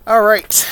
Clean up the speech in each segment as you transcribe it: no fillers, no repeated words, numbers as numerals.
All right.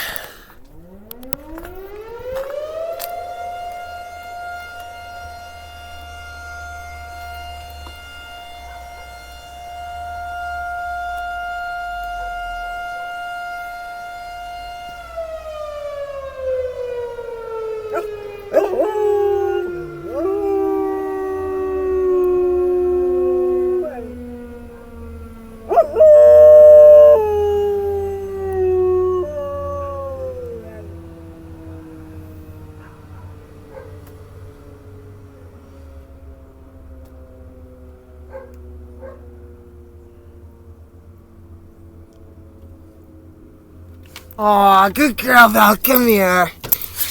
Aw, good girl, Val. Come here.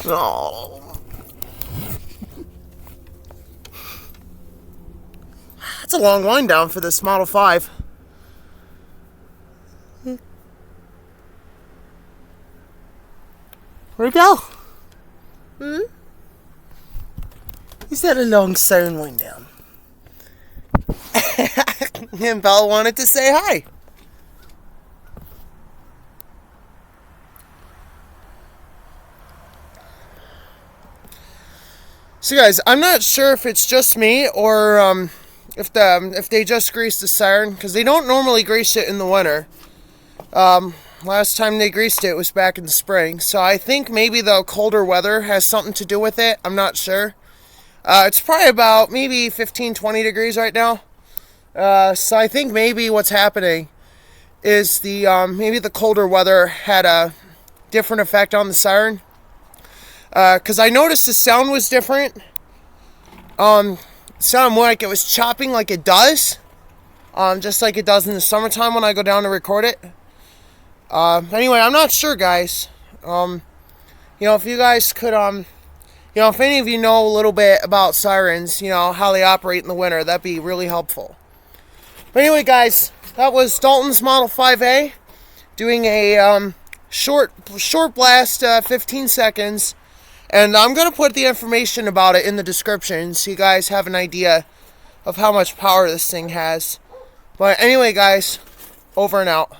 Oh. That's a long wind down for this Model 5. Where'd it go? Is that a long sound wind down? And Belle wanted to say hi. So guys, I'm not sure if it's just me or if they just greased the siren, because they don't normally grease it in the winter. Last time they greased it was back in the spring, so I think maybe the colder weather has something to do with it. I'm not sure. It's probably about maybe 15-20 degrees right now. So I think maybe what's happening is maybe the colder weather had a different effect on the siren. Because I noticed the sound was different. It sounded more like it was chopping like it does. Just like it does in the summertime when I go down to record it. Anyway, I'm not sure, guys. If you guys could, if any of you know a little bit about sirens, how they operate in the winter, that'd be really helpful. But anyway, guys, that was Dalton's Model 5A doing a short blast, 15 seconds. And I'm going to put the information about it in the description so you guys have an idea of how much power this thing has. But anyway, guys, over and out.